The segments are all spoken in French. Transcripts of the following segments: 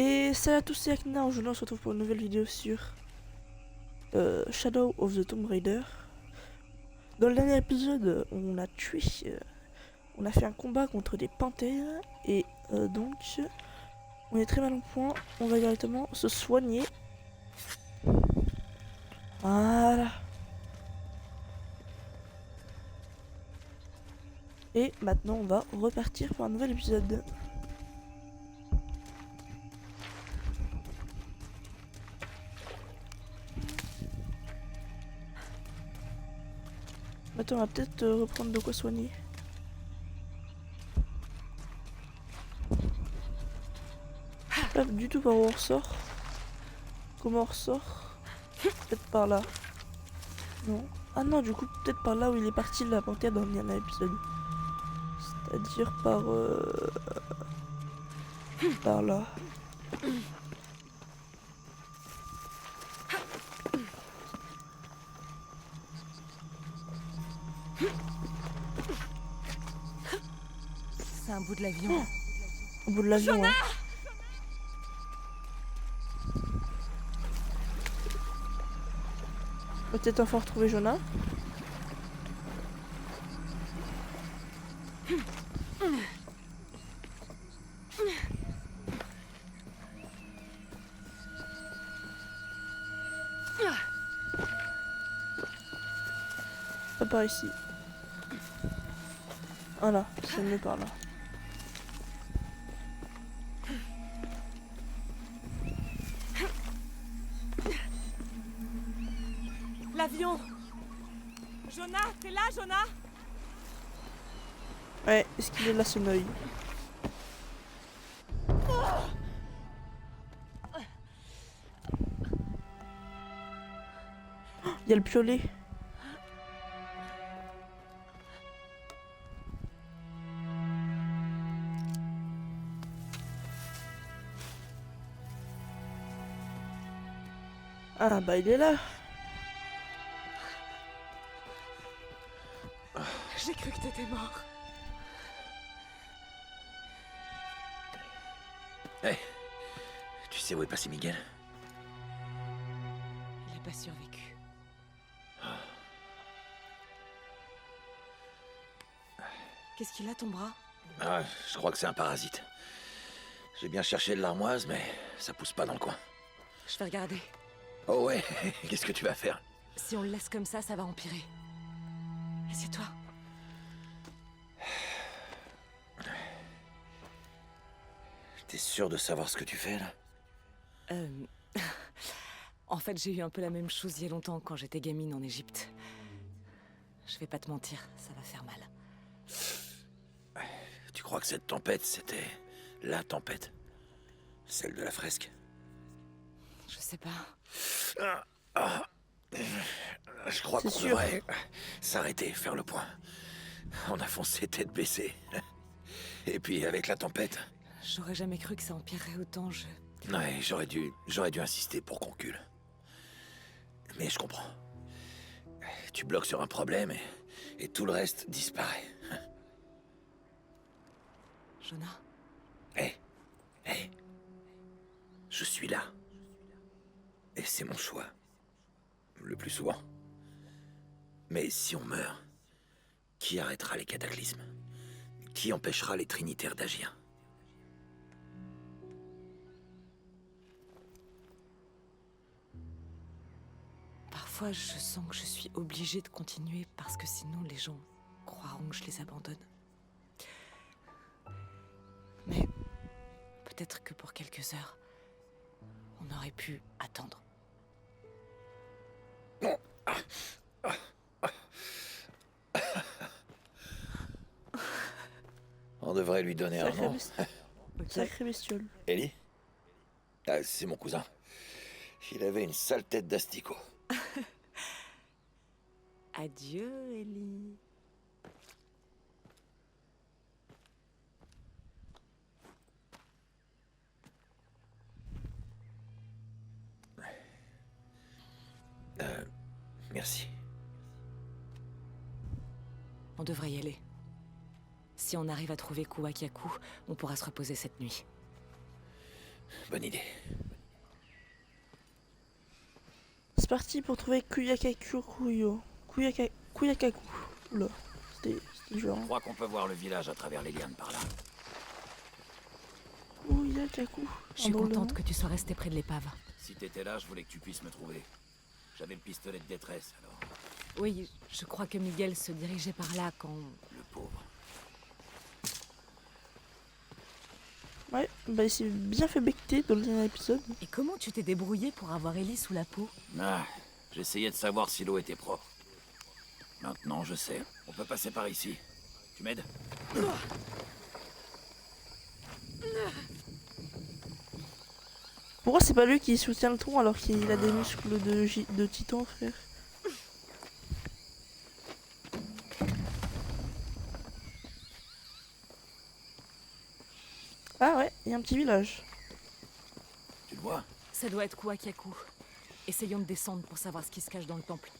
Et salut à tous, c'est Akina. Aujourd'hui on se retrouve pour une nouvelle vidéo sur Shadow of the Tomb Raider. Dans le dernier épisode, on a tué, on a fait un combat contre des panthères et donc on est très mal en point. On va directement se soigner. Voilà. Et maintenant on va repartir pour un nouvel épisode. Attends, on va peut-être reprendre de quoi soigner. Pas du tout par où on ressort. Comment on ressort? Peut-être par là. Non. Ah non, du coup, peut-être par là où il est parti la panthère dans le dernier épisode. C'est-à-dire par là. C'est un bout de l'avion. Au bout de l'avion, ouais. Peut-être enfin retrouver Jonah. Pas par ici. Voilà, c'est mieux par là. L'avion! Jonah, t'es là, Jonah? Ouais, est-ce qu'il est là, son œil? Il y a le piolet. Ah bah il est là. J'ai cru que t'étais mort. Hey, tu sais où est passé Miguel? Il a pas survécu. Qu'est-ce qu'il a, ton bras? Ah, je crois que c'est un parasite. J'ai bien cherché de l'armoise, mais ça pousse pas dans le coin. Je vais regarder. Oh ouais, qu'est-ce que tu vas faire? Si on le laisse comme ça va empirer. Assieds-toi. T'es sûr de savoir ce que tu fais, là? En fait, j'ai eu un peu la même chose il y a longtemps quand j'étais gamine en Égypte. Je vais pas te mentir, ça va faire mal. Tu crois que cette tempête, c'était la tempête? Celle de la fresque? Je sais pas. Je crois C'est qu'on sûr. devrait s'arrêter, faire le point. On a foncé tête baissée. Et puis avec la tempête... J'aurais jamais cru que ça empirerait autant, Ouais, j'aurais dû insister pour qu'on cule. Mais je comprends. Tu bloques sur un problème et tout le reste disparaît. Jonah? Hé, je suis là. Et c'est mon choix. Le plus souvent. Mais si on meurt, qui arrêtera les cataclysmes? Qui empêchera les trinitaires d'agir? Parfois, je sens que je suis obligée de continuer parce que sinon les gens croiront que je les abandonne. Mais peut-être que pour quelques heures, on aurait pu attendre. On devrait lui donner un Sacré, nom. Sacré bestiole. Ellie? Ah, c'est mon cousin. Il avait une sale tête d'asticot. Adieu, Ellie. Merci. On devrait y aller. Si on arrive à trouver Kuwakyaku, on pourra se reposer cette nuit. Bonne idée. C'est parti pour trouver Kuyakakuyo. Kuyakaku. Oula, c'était genre. Je crois qu'on peut voir le village à travers les lianes par là. Kuyakaku. Je suis contente que tu sois resté près de l'épave. Si t'étais là, je voulais que tu puisses me trouver. J'avais le pistolet de détresse, alors. Oui, je crois que Miguel se dirigeait par là quand... Le pauvre. Ouais, bah il s'est bien fait becter dans le dernier épisode. Et comment tu t'es débrouillé pour avoir Ellie sous la peau? Ah, j'essayais de savoir si l'eau était propre. Maintenant, je sais. On peut passer par ici. Tu m'aides? Pourquoi c'est pas lui qui soutient le tronc alors qu'il a des muscles de titan, frère? Ah ouais, il y a un petit village. Tu le vois? Ça doit être Kouakaku. Essayons de descendre pour savoir ce qui se cache dans le temple.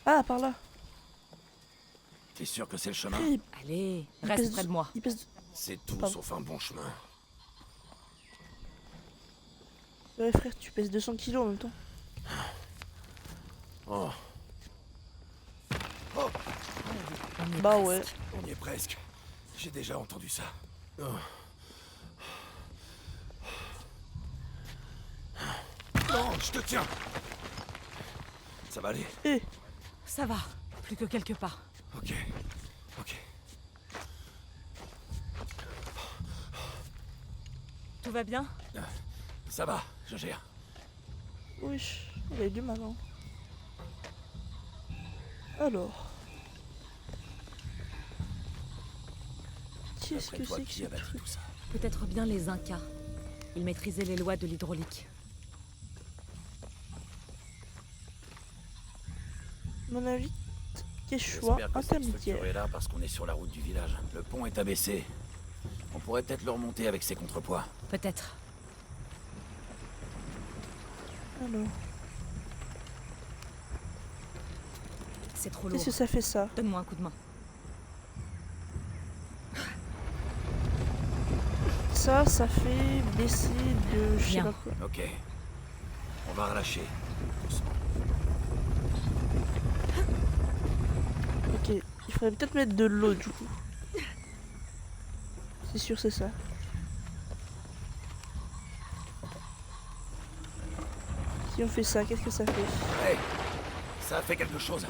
Ah, par là. T'es sûr que c'est le chemin? Eh, Allez, il reste pèse- près de moi. Il pèse... C'est tout Pardon. sauf un bon chemin. Ouais frère, tu pèses 200 kilos en même temps. Oh, On y est Bah presque. ouais. on y est presque. J'ai déjà entendu ça. Oh. Non, je te tiens. Ça va aller? Eh, Ça va, plus que quelques pas. Ok. Ok. Tout va bien? Ça va, je gère. wesh, il a eu du mal hein. Alors. Qu'est-ce Après que toi, c'est que qui ce a bâti truc? tout ça? Peut-être bien les Incas. Ils maîtrisaient les lois de l'hydraulique. Mon avis, Quechua J'espère que cette intermédiaire. structure est là parce qu'on est sur la route du village. Le pont est abaissé. On pourrait peut-être le remonter avec ses contrepoids. Peut-être. Alors, C'est trop lourd. qu'est-ce que ça fait ça? Donne-moi un coup de main. Ça fait baisser de je sais Bien. pas quoi. Ok. On va relâcher. Doucement. Ok, il faudrait peut-être mettre de l'eau du coup. C'est sûr, c'est ça. Si on fait ça, qu'est-ce que ça fait? Hey, ça a fait quelque chose.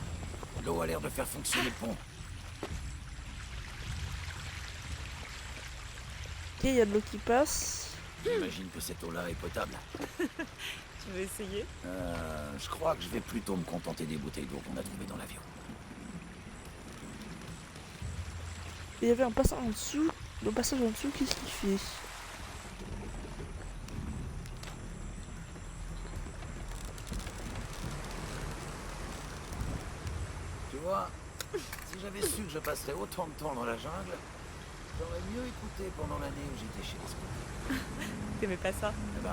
L'eau a l'air de faire fonctionner le pont. Ok, il y a de l'eau qui passe. J'imagine que cette eau-là est potable. Tu veux essayer? Je crois que je vais plutôt me contenter des bouteilles d'eau qu'on a trouvées dans l'avion. Il y avait un passage en dessous. Le passage en dessous, qu'est-ce qu'il fait? Tu vois, si j'avais su que je passerais autant de temps dans la jungle, j'aurais mieux écouté pendant l'année où j'étais chez les scouts. T'aimais pas ça? Eh ben,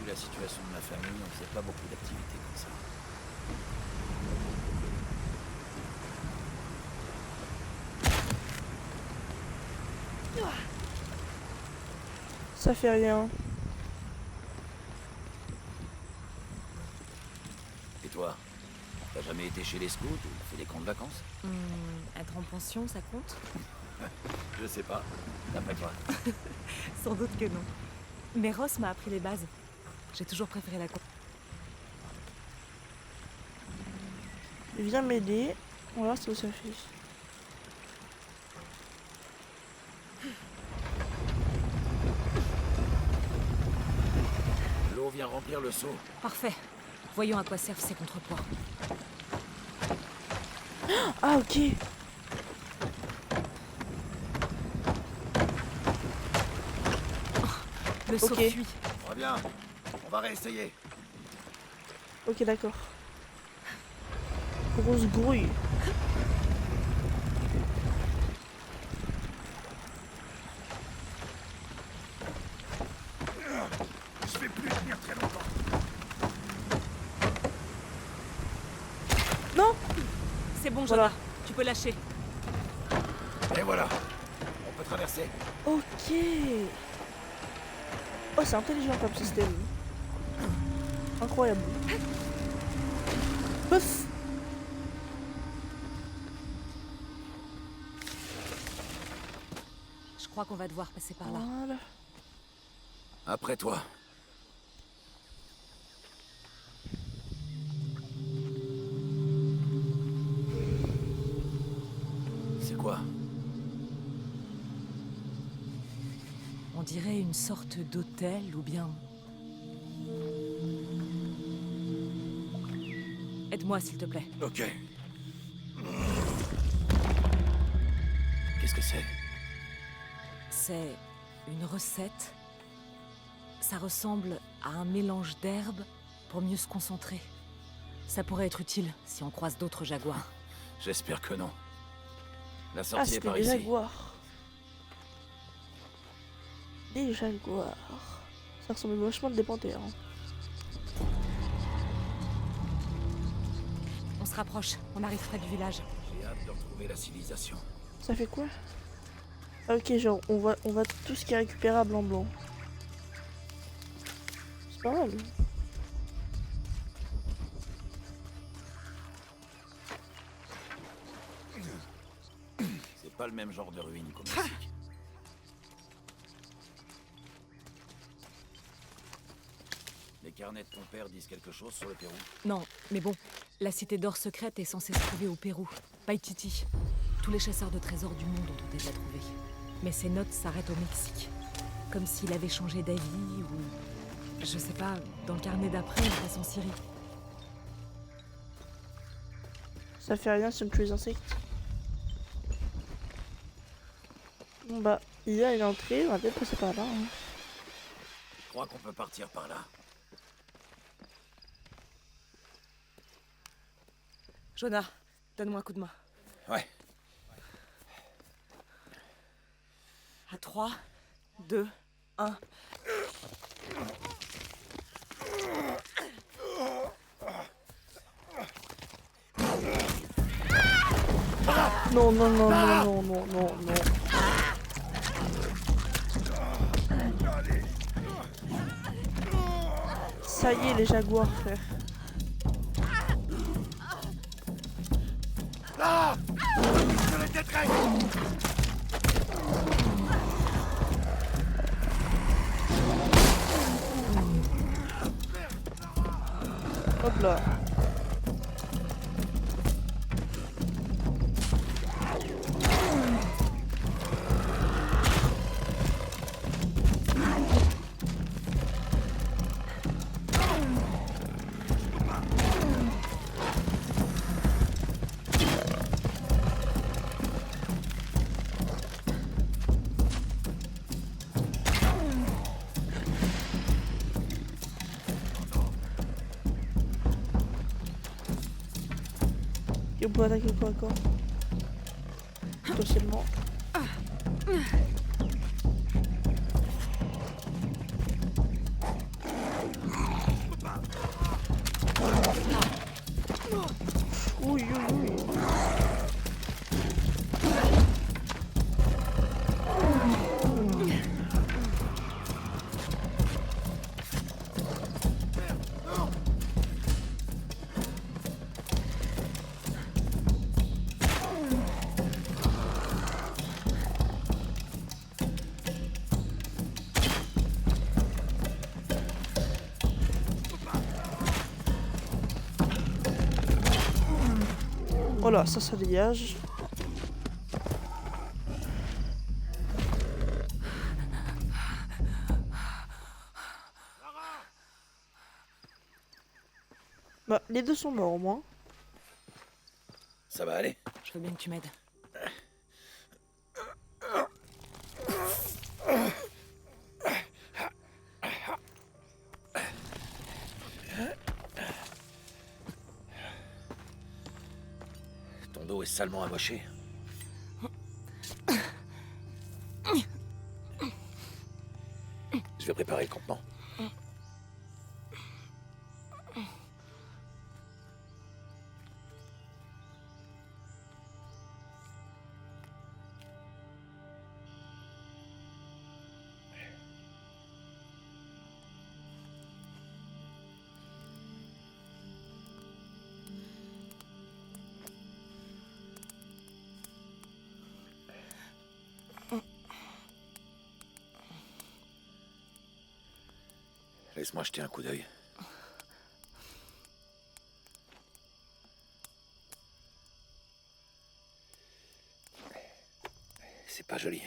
vu la situation de ma famille, on faisait pas beaucoup d'activités comme ça. Ça fait rien. Et toi, t'as jamais été chez les scouts ou fait des camps de vacances? Être en pension, ça compte? Je sais pas. D'après toi. Sans doute que non. Mais Ross m'a appris les bases. J'ai toujours préféré la cour. Viens m'aider. On va voir ce que ça fait. L'eau vient remplir le seau. Parfait. Voyons à quoi servent ces contrepoids. Ah, ok. Le seau Ok. fuit. Très bien. On va réessayer. Ok, d'accord. Grosse grouille. Je vais plus tenir très longtemps. Non. C'est bon, Voilà. Jonah. Tu peux lâcher. Et voilà. On peut traverser. Ok. Oh, c'est intelligent comme système. Incroyable. Pouf. Je crois qu'on va devoir passer par là. Voilà. Après toi. C'est quoi? On dirait une sorte d'hôtel ou bien... Aide-moi s'il te plaît. Ok. Qu'est-ce que c'est? C'est une recette. Ça ressemble à un mélange d'herbes pour mieux se concentrer. Ça pourrait être utile si on croise d'autres jaguars. J'espère que non. La Ah, sortie est c'était par des ici. jaguars. Des jaguars. Ça ressemble vachement à des panthères. Hein. On se rapproche, on arrive près du village. J'ai hâte de retrouver la civilisation. Ça fait quoi? Ah, ok, genre, on voit tout ce qui est récupérable en blanc. C'est pas mal. C'est pas le même genre de ruine qu'au Mexique. Les carnets de ton père disent quelque chose sur le Pérou? Non, mais bon, la cité d'or secrète est censée se trouver au Pérou, Paititi. Tous les chasseurs de trésors du monde ont tenté de la trouver. Mais ses notes s'arrêtent au Mexique. Comme s'il avait changé d'avis ou... Je sais pas, dans le carnet d'après, il passe en Syrie. Ça fait rien si on tue les insectes. Bon bah, il y a une entrée, on va peut-être passer par là. Hein. Je crois qu'on peut partir par là. Jonah, donne-moi un coup de main. Ouais. À 3, 2, 1... Non, non, non, non, non, non, non, non. Ça y est, les jaguars, frère. Là! Je les détruis! Hop là. Et on peut attaquer quoi encore? Potentiellement. Oui, oui, oui. Voilà, ça dégage. Bah, les deux sont morts au moins. Ça va aller? Je veux bien que tu m'aides. Ton dos est salement amoché. Je vais préparer le campement. Laisse-moi jeter un coup d'œil. C'est pas joli.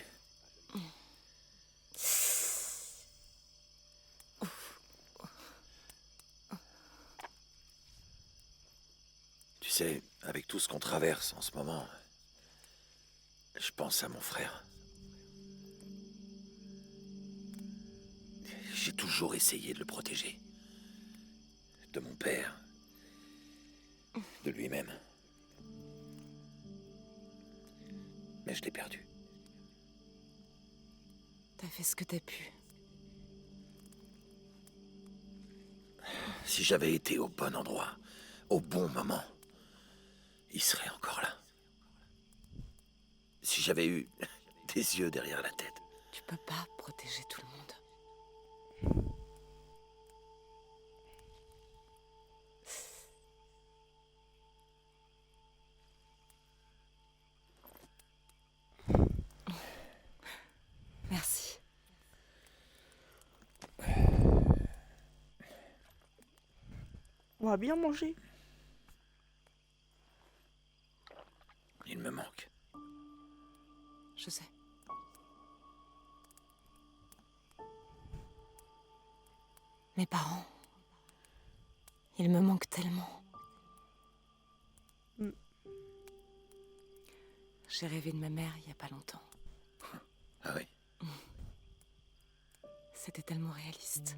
Tu sais, avec tout ce qu'on traverse en ce moment, je pense à mon frère. J'ai toujours essayé de le protéger. De mon père. De lui-même. Mais je l'ai perdu. T'as fait ce que t'as pu. Si j'avais été au bon endroit, au bon moment, il serait encore là. Si j'avais eu des yeux derrière la tête. Tu peux pas protéger tout le monde. Merci. On va bien manger. Il me manque. Je sais. Mes parents. Ils me manquent tellement. Mm. J'ai rêvé de ma mère il y a pas longtemps. Ah oui? C'était tellement réaliste.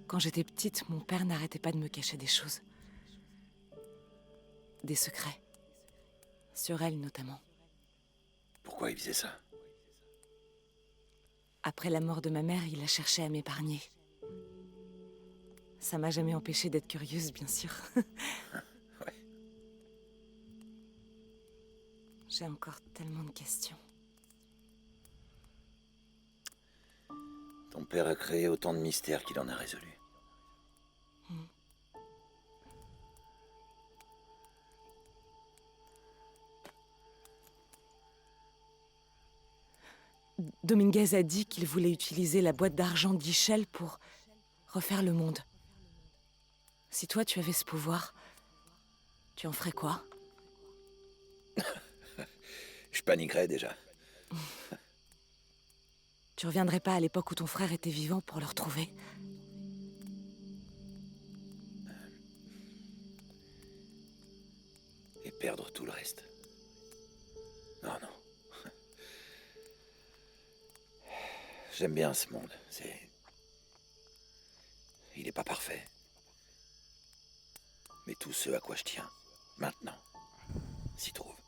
Quand j'étais petite, mon père n'arrêtait pas de me cacher des choses. Des secrets. Sur elle, notamment. Pourquoi il faisait ça? Après la mort de ma mère, il a cherché à m'épargner. Ça m'a jamais empêchée d'être curieuse, bien sûr. Ouais. J'ai encore tellement de questions. Ton père a créé autant de mystères qu'il en a résolu. Dominguez a dit qu'il voulait utiliser la boîte d'argent d'Ischel pour refaire le monde. Si toi, tu avais ce pouvoir, tu en ferais quoi? Je paniquerais déjà. Tu reviendrais pas à l'époque où ton frère était vivant pour le retrouver? Et perdre tout le reste. Non, non. J'aime bien ce monde. Il n'est pas parfait. Mais tout ce à quoi je tiens, maintenant, s'y trouve.